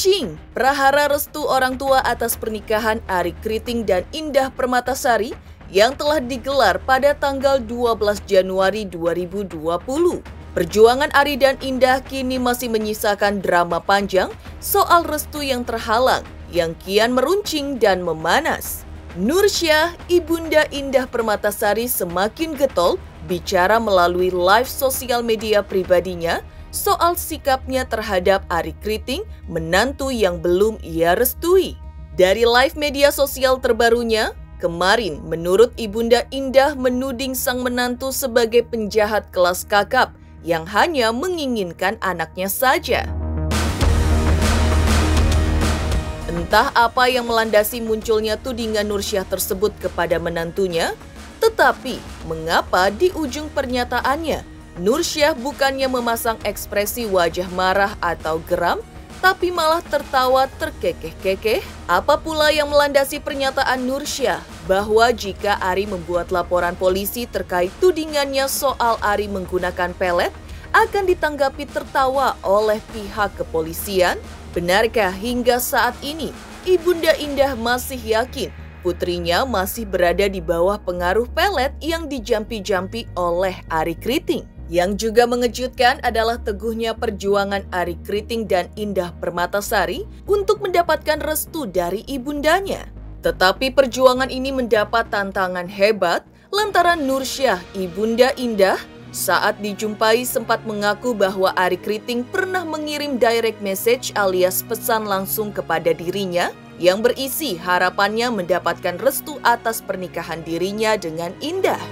Runcing, prahara restu orang tua atas pernikahan Arie Kriting dan Indah Permatasari yang telah digelar pada tanggal 12 Januari 2020. Perjuangan Arie dan Indah kini masih menyisakan drama panjang soal restu yang terhalang, yang kian meruncing dan memanas. Nursyah, ibunda Indah Permatasari semakin getol bicara melalui live sosial media pribadinya soal sikapnya terhadap Arie Kriting, menantu yang belum ia restui. Dari live media sosial terbarunya, kemarin menurut ibunda Indah menuding sang menantu sebagai penjahat kelas kakap yang hanya menginginkan anaknya saja. Entah apa yang melandasi munculnya tudingan Nursyah tersebut kepada menantunya, tetapi mengapa di ujung pernyataannya Nursyah bukannya memasang ekspresi wajah marah atau geram, tapi malah tertawa terkekeh-kekeh? Apa pula yang melandasi pernyataan Nursyah bahwa jika Arie membuat laporan polisi terkait tudingannya soal Arie menggunakan pelet, akan ditanggapi tertawa oleh pihak kepolisian? Benarkah hingga saat ini ibunda Indah masih yakin putrinya masih berada di bawah pengaruh pelet yang dijampi-jampi oleh Arie Kriting? Yang juga mengejutkan adalah teguhnya perjuangan Arie Kriting dan Indah Permatasari untuk mendapatkan restu dari ibundanya. Tetapi perjuangan ini mendapat tantangan hebat lantaran Nursyah, ibunda Indah, saat dijumpai sempat mengaku bahwa Arie Kriting pernah mengirim direct message alias pesan langsung kepada dirinya yang berisi harapannya mendapatkan restu atas pernikahan dirinya dengan Indah.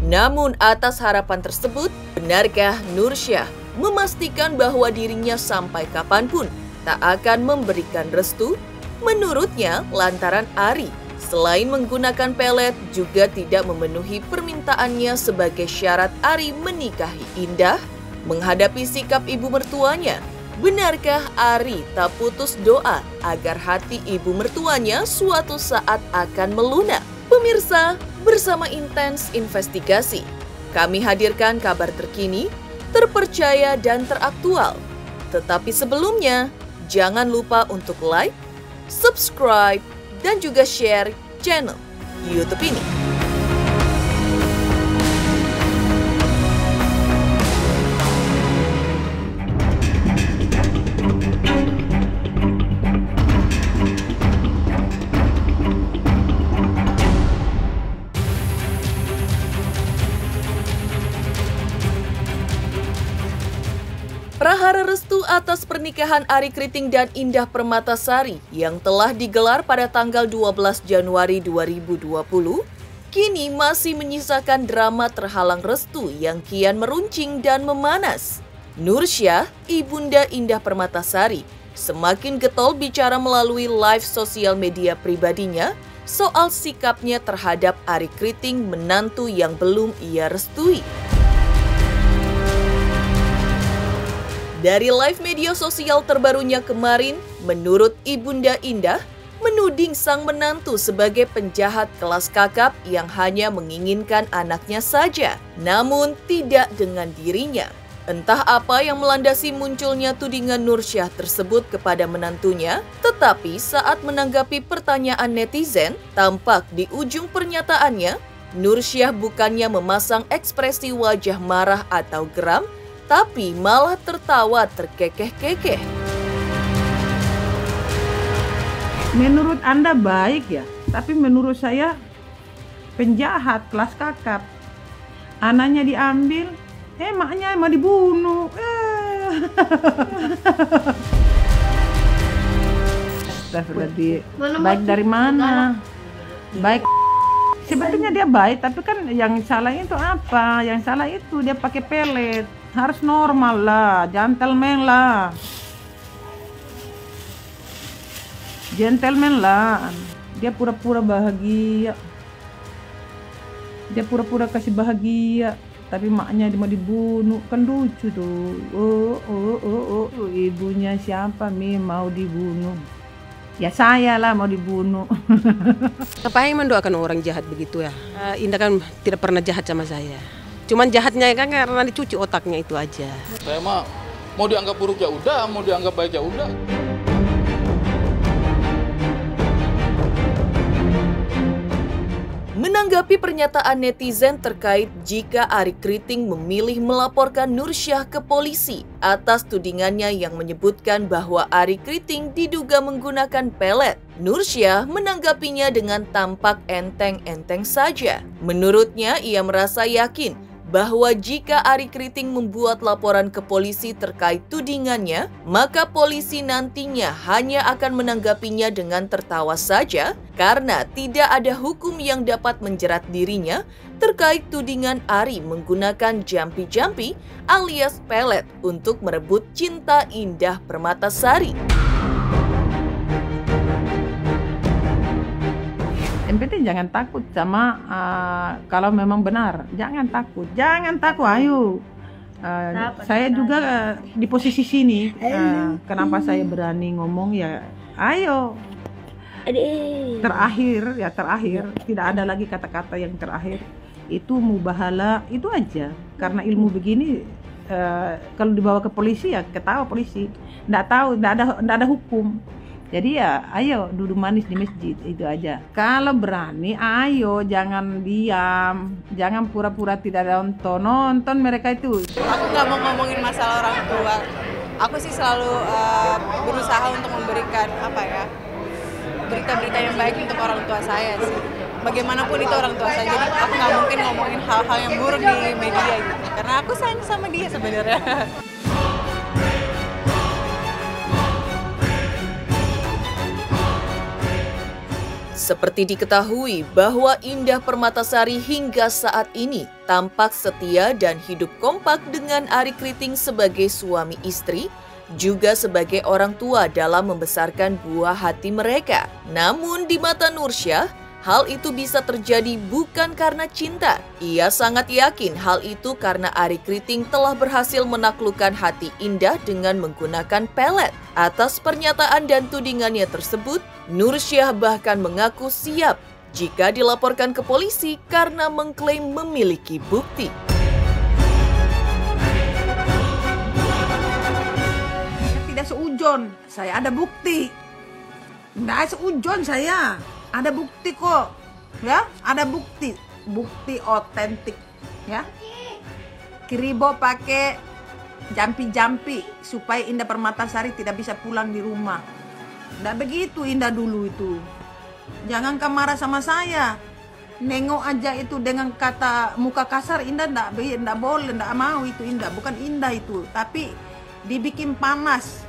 Namun atas harapan tersebut, benarkah Nursyah memastikan bahwa dirinya sampai kapanpun tak akan memberikan restu? Menurutnya, lantaran Arie selain menggunakan pelet juga tidak memenuhi permintaannya sebagai syarat Arie menikahi Indah. Menghadapi sikap ibu mertuanya, benarkah Arie tak putus doa agar hati ibu mertuanya suatu saat akan melunak? Pemirsa, bersama Intens Investigasi, kami hadirkan kabar terkini, terpercaya dan teraktual. Tetapi sebelumnya, jangan lupa untuk like, subscribe, dan juga share channel YouTube ini. Prahara restu atas pernikahan Arie Kriting dan Indah Permatasari yang telah digelar pada tanggal 12 Januari 2020 kini masih menyisakan drama terhalang restu yang kian meruncing dan memanas. Nursyah, ibunda Indah Permatasari, semakin getol bicara melalui live sosial media pribadinya soal sikapnya terhadap Arie Kriting, menantu yang belum ia restui. Dari live media sosial terbarunya kemarin, menurut ibunda Indah, menuding sang menantu sebagai penjahat kelas kakap yang hanya menginginkan anaknya saja, namun tidak dengan dirinya. Entah apa yang melandasi munculnya tudingan Nursyah tersebut kepada menantunya, tetapi saat menanggapi pertanyaan netizen, tampak di ujung pernyataannya, Nursyah bukannya memasang ekspresi wajah marah atau geram, tapi malah tertawa terkekeh-kekeh. Menurut Anda baik ya, tapi menurut saya penjahat kelas kakap. Anaknya diambil, maknya mau dibunuh. Baik dari mana? Baik. Sebetulnya dia baik, tapi kan yang salah itu apa? Yang salah itu dia pakai pelet. Harus normal lah, gentleman lah. Gentleman lah. Dia pura-pura bahagia. Dia pura-pura kasih bahagia, tapi maknya dia mau dibunuh. Kan lucu tuh. Ibunya siapa mau dibunuh? Ya saya lah mau dibunuh. Ngapain mendoakan orang jahat begitu ya? Indah kan tidak pernah jahat sama saya. Cuman jahatnya kan karena dicuci otaknya itu aja. Saya mah Mau dianggap buruk ya udah, mau dianggap baik ya udah. Menanggapi pernyataan netizen terkait jika Arie Kriting memilih melaporkan Nursyah ke polisi atas tudingannya yang menyebutkan bahwa Arie Kriting diduga menggunakan pelet, Nursyah menanggapinya dengan tampak enteng-enteng saja. Menurutnya, ia merasa yakin bahwa jika Arie Kriting membuat laporan ke polisi terkait tudingannya, maka polisi nantinya hanya akan menanggapinya dengan tertawa saja karena tidak ada hukum yang dapat menjerat dirinya terkait tudingan Arie menggunakan jampi-jampi alias pelet untuk merebut cinta Indah Permatasari. Yang penting jangan takut sama kalau memang benar, jangan takut, ayo. Saya juga di posisi sini, kenapa saya berani ngomong ya, ayo. Terakhir, tidak ada lagi kata-kata yang terakhir. Itu mubahala, itu aja. Karena ilmu begini, kalau dibawa ke polisi ya ketawa polisi, nggak ada hukum. Jadi ya ayo duduk manis di masjid, itu aja. Kalau berani ayo, jangan diam, jangan pura-pura tidak nonton mereka itu. Aku nggak mau ngomongin masalah orang tua. Aku sih selalu berusaha untuk memberikan berita-berita yang baik untuk orang tua saya sih. Bagaimanapun itu orang tua saya, jadi aku nggak mungkin ngomongin hal-hal yang buruk di media gitu. Karena aku sayang sama dia sebenarnya. Seperti diketahui bahwa Indah Permatasari hingga saat ini tampak setia dan hidup kompak dengan Arie Kriting sebagai suami istri, juga sebagai orang tua dalam membesarkan buah hati mereka. Namun di mata Nursyah, hal itu bisa terjadi bukan karena cinta. Ia sangat yakin hal itu karena Arie Kriting telah berhasil menaklukkan hati Indah dengan menggunakan pelet. Atas pernyataan dan tudingannya tersebut, Nursyah bahkan mengaku siap jika dilaporkan ke polisi karena mengklaim memiliki bukti. Tidak seujon, saya ada bukti. Tidak seujon saya, ada bukti kok. Ya, ada bukti otentik. Ya, Kribo pakai jampi-jampi supaya Indah Permatasari tidak bisa pulang di rumah. Nggak begitu Indah dulu itu. Jangan marah sama saya. Nengok aja itu dengan kata muka kasar, Indah nggak boleh, nggak mau itu Indah. Bukan Indah itu, tapi dibikin panas,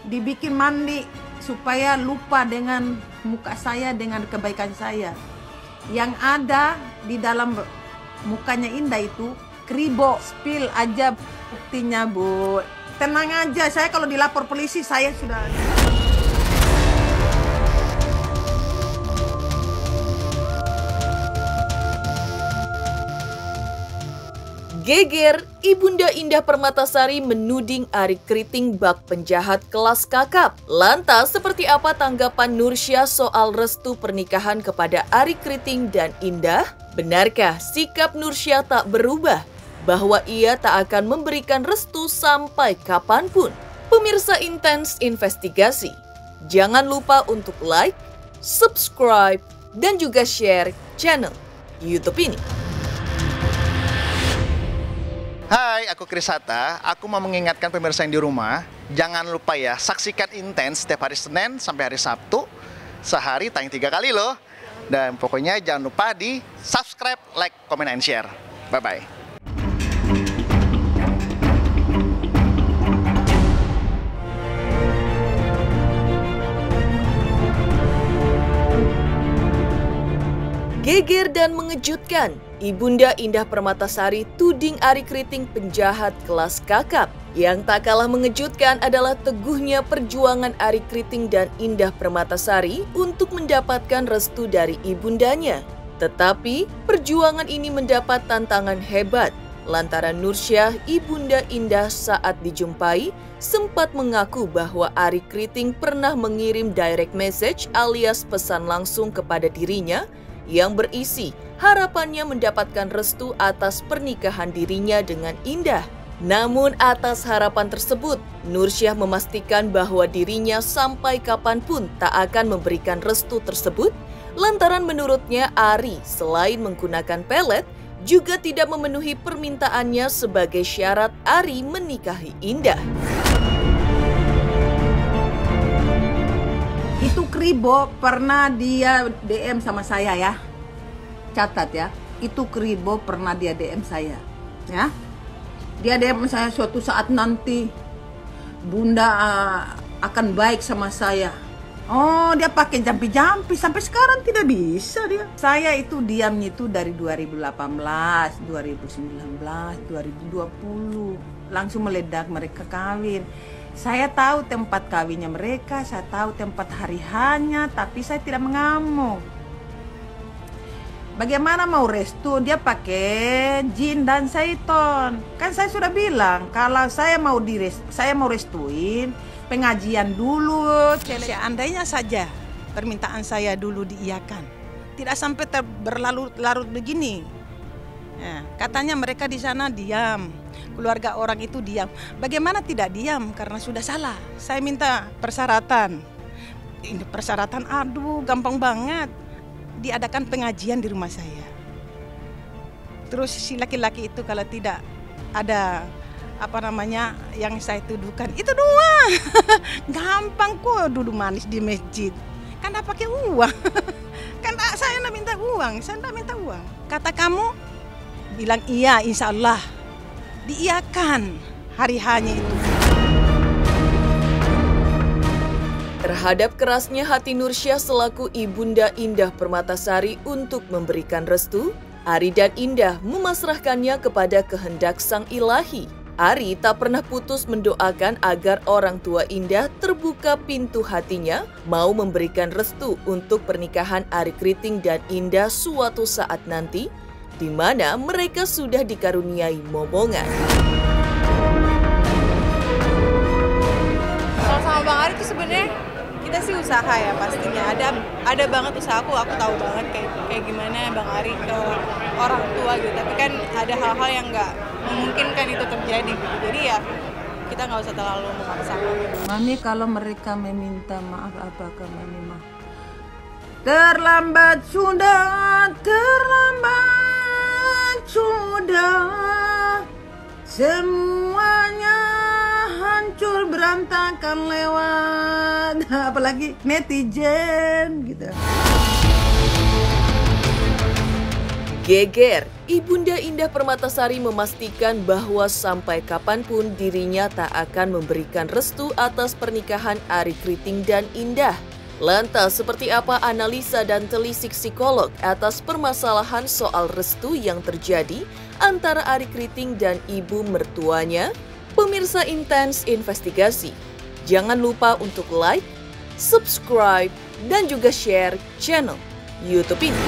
dibikin mandi supaya lupa dengan muka saya, dengan kebaikan saya. Yang ada di dalam mukanya Indah itu kribo, spill aja buktinya, Bu. Tenang aja, saya kalau dilapor polisi saya sudah... Geger, Ibunda Indah Permatasari menuding Arie Kriting bak penjahat kelas kakap. Lantas, seperti apa tanggapan Nursyah soal restu pernikahan kepada Arie Kriting dan Indah? Benarkah sikap Nursyah tak berubah, bahwa ia tak akan memberikan restu sampai kapanpun? Pemirsa Intens Investigasi, jangan lupa untuk like, subscribe, dan juga share channel YouTube ini. Hai, aku Chris Hatta. Aku mau mengingatkan pemirsa yang di rumah, jangan lupa ya, saksikan Intens setiap hari Senin sampai hari Sabtu. Sehari tayang 3 kali loh. Dan pokoknya jangan lupa di subscribe, like, comment, and share. Bye-bye. Geger dan mengejutkan, Ibunda Indah Permatasari tuding Arie Kriting penjahat kelas kakap. Yang tak kalah mengejutkan adalah teguhnya perjuangan Arie Kriting dan Indah Permatasari untuk mendapatkan restu dari ibundanya. Tetapi perjuangan ini mendapat tantangan hebat lantaran Nursyah, Ibunda Indah saat dijumpai sempat mengaku bahwa Arie Kriting pernah mengirim direct message alias pesan langsung kepada dirinya yang berisi harapannya mendapatkan restu atas pernikahan dirinya dengan Indah. Namun atas harapan tersebut, Nursyah memastikan bahwa dirinya sampai kapanpun tak akan memberikan restu tersebut, lantaran menurutnya Ari selain menggunakan pelet, juga tidak memenuhi permintaannya sebagai syarat Ari menikahi Indah. Itu Kribo pernah dia DM sama saya ya. Catat ya. Itu Kribo pernah dia DM saya. Ya. Dia DM saya suatu saat nanti Bunda akan baik sama saya. Oh, dia pakai jampi-jampi sampai sekarang tidak bisa dia. Saya itu diamnya itu dari 2018, 2019, 2020. Langsung meledak mereka kawin. Saya tahu tempat kawinnya mereka, saya tahu tempat hari hanya, tapi saya tidak mengamuk. Bagaimana mau restu? Dia pakai jin dan syaiton. Kan saya sudah bilang kalau saya mau restuin, pengajian dulu. Seandainya saja permintaan saya dulu diiyakan, tidak sampai berlarut-larut begini. Nah, katanya mereka di sana diam, keluarga orang itu diam. Bagaimana tidak diam? Karena sudah salah. Saya minta persyaratan. Ini persyaratan, aduh gampang banget. Diadakan pengajian di rumah saya. Terus si laki-laki itu kalau tidak ada yang saya tuduhkan, itu doang. Gampang kok duduk manis di masjid. Kan tak pakai uang. Kan saya nak minta uang, saya tak minta uang. Kata kamu, bilang iya, insya Allah diiyakan hari hanya itu. Terhadap kerasnya hati Nursyah selaku ibunda Indah Permatasari untuk memberikan restu, Ari dan Indah memasrahkannya kepada kehendak Sang Ilahi. Ari tak pernah putus mendoakan agar orang tua Indah terbuka pintu hatinya mau memberikan restu untuk pernikahan Ari Kriting dan Indah suatu saat nanti, di mana mereka sudah dikaruniai momongan. Kalau sama Bang Ari itu sebenarnya kita sih usaha ya pastinya. Ada banget usaha aku tahu banget kayak gimana Bang Ari ke orang tua gitu. Tapi kan ada hal-hal yang nggak memungkinkan itu terjadi gitu. Jadi ya kita nggak usah terlalu memaksakan. Mami kalau mereka meminta maaf, apakah Mami maaf? Terlambat sudah, semuanya hancur berantakan lewat, apalagi netizen gitu. Geger, Ibunda Indah Permatasari memastikan bahwa sampai kapanpun dirinya tak akan memberikan restu atas pernikahan Ari Kriting dan Indah. Lantas, seperti apa analisa dan telisik psikolog atas permasalahan soal restu yang terjadi antara Ari Kriting dan ibu mertuanya? Pemirsa Intens Investigasi, jangan lupa untuk like, subscribe, dan juga share channel YouTube ini.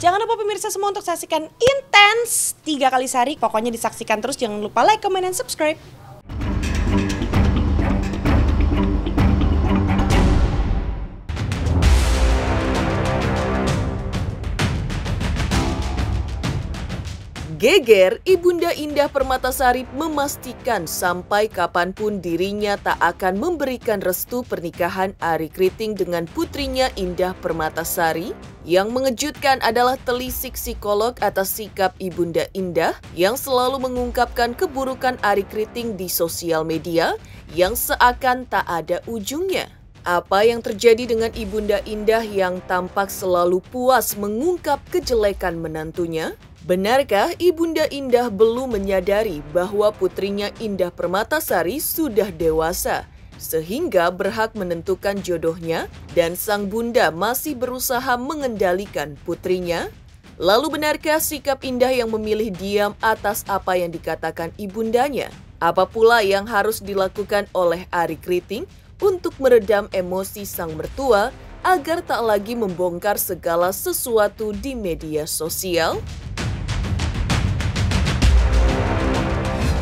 Jangan lupa pemirsa semua untuk saksikan Intens 3 kali sehari. Pokoknya disaksikan terus, jangan lupa like, comment, dan subscribe. Geger, Ibunda Indah Permatasari memastikan sampai kapanpun dirinya tak akan memberikan restu pernikahan Ari Kriting dengan putrinya Indah Permatasari. Yang mengejutkan adalah telisik psikolog atas sikap Ibunda Indah yang selalu mengungkapkan keburukan Ari Kriting di sosial media yang seakan tak ada ujungnya. Apa yang terjadi dengan Ibunda Indah yang tampak selalu puas mengungkap kejelekan menantunya? Benarkah Ibunda Indah belum menyadari bahwa putrinya Indah Permatasari sudah dewasa, sehingga berhak menentukan jodohnya dan sang bunda masih berusaha mengendalikan putrinya? Lalu benarkah sikap Indah yang memilih diam atas apa yang dikatakan ibundanya? Apa pula yang harus dilakukan oleh Ari Kriting untuk meredam emosi sang mertua agar tak lagi membongkar segala sesuatu di media sosial?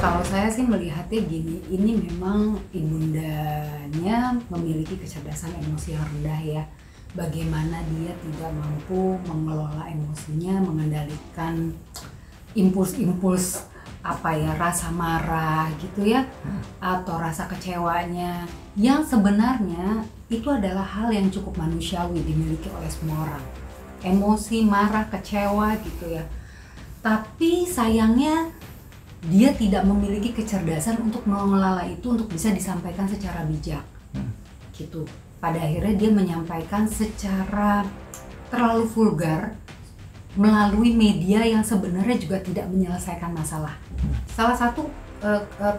Kalau saya sih melihatnya gini, ini memang ibundanya memiliki kecerdasan emosi yang rendah ya. Bagaimana dia tidak mampu mengelola emosinya, mengendalikan impuls-impuls rasa marah gitu ya, atau rasa kecewanya, yang sebenarnya itu adalah hal yang cukup manusiawi dimiliki oleh semua orang. Emosi, marah, kecewa gitu ya. Tapi sayangnya dia tidak memiliki kecerdasan untuk mengelola itu untuk bisa disampaikan secara bijak gitu. Pada akhirnya dia menyampaikan secara terlalu vulgar melalui media yang sebenarnya juga tidak menyelesaikan masalah. Salah satu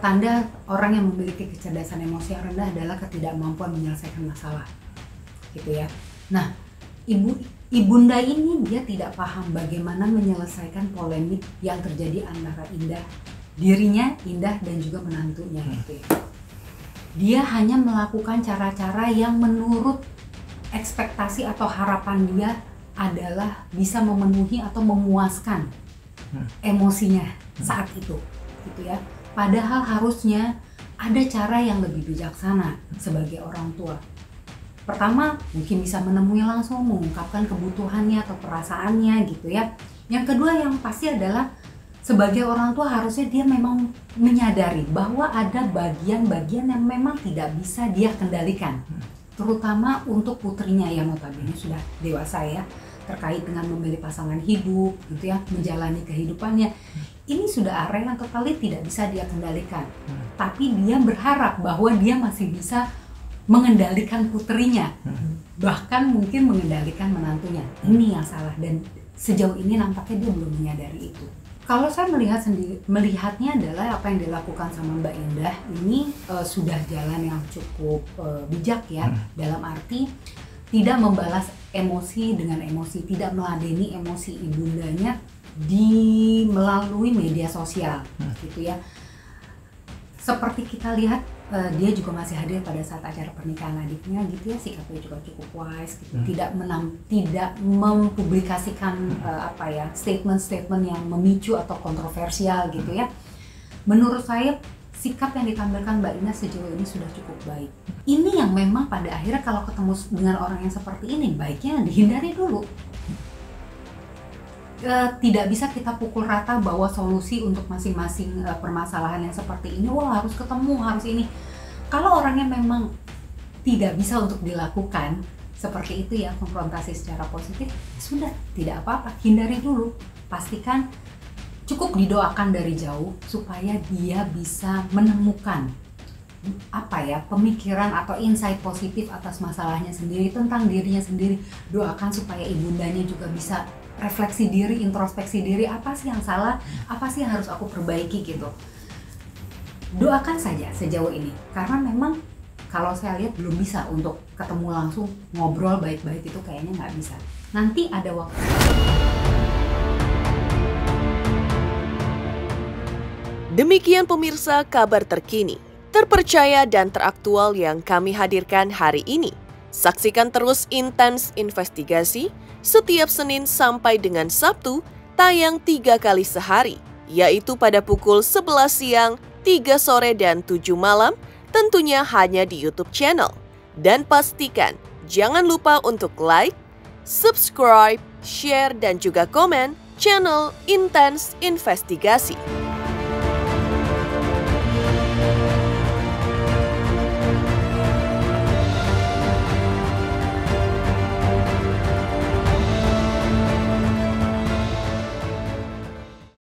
tanda orang yang memiliki kecerdasan emosi yang rendah adalah ketidakmampuan menyelesaikan masalah, gitu ya. Nah, ibunda ini dia tidak paham bagaimana menyelesaikan polemik yang terjadi antara dirinya, Indah, dan juga menantunya, gitu ya. Dia hanya melakukan cara-cara yang menurut ekspektasi atau harapan dia adalah bisa memenuhi atau memuaskan emosinya saat itu, gitu ya. Padahal harusnya ada cara yang lebih bijaksana sebagai orang tua. Pertama, mungkin bisa menemui langsung, mengungkapkan kebutuhannya atau perasaannya gitu ya. Yang kedua yang pasti adalah sebagai orang tua harusnya dia memang menyadari bahwa ada bagian-bagian yang memang tidak bisa dia kendalikan. Terutama untuk putrinya yang notabene sudah dewasa ya, terkait dengan memilih pasangan hidup gitu ya, menjalani kehidupannya. Ini sudah area yang totally tidak bisa dia kendalikan. Tapi dia berharap bahwa dia masih bisa mengendalikan putrinya, bahkan mungkin mengendalikan menantunya. Ini yang salah, dan sejauh ini nampaknya dia belum menyadari itu. Kalau saya melihatnya adalah apa yang dilakukan sama Mbak Indah ini sudah jalan yang cukup bijak ya, dalam arti tidak membalas emosi dengan emosi, tidak meladeni emosi ibundanya melalui media sosial gitu ya. Seperti kita lihat dia juga masih hadir pada saat acara pernikahan adiknya gitu ya, sikapnya juga cukup wise gitu. Tidak mempublikasikan statement-statement yang memicu atau kontroversial gitu ya. Menurut saya sikap yang ditampilkan Mbak Ina sejauh ini sudah cukup baik. Ini yang memang pada akhirnya kalau ketemu dengan orang yang seperti ini baiknya dihindari dulu. Tidak bisa kita pukul rata bahwa solusi untuk masing-masing permasalahan yang seperti ini, wah harus ketemu, harus ini. Kalau orangnya memang tidak bisa untuk dilakukan seperti itu ya, konfrontasi secara positif, sudah tidak apa-apa, hindari dulu. Pastikan cukup didoakan dari jauh supaya dia bisa menemukan pemikiran atau insight positif atas masalahnya sendiri, tentang dirinya sendiri. Doakan supaya ibundanya juga bisa refleksi diri, introspeksi diri, apa sih yang salah, apa sih yang harus aku perbaiki gitu. Doakan saja sejauh ini, karena memang kalau saya lihat belum bisa untuk ketemu langsung, ngobrol baik-baik itu kayaknya nggak bisa. Nanti ada waktu. Demikian pemirsa kabar terkini, terpercaya dan teraktual yang kami hadirkan hari ini. Saksikan terus Intens Investigasi setiap Senin sampai dengan Sabtu, tayang 3 kali sehari, yaitu pada pukul 11 siang, 3 sore, dan 7 malam, tentunya hanya di YouTube channel. Dan pastikan jangan lupa untuk like, subscribe, share, dan juga komen channel Intens Investigasi.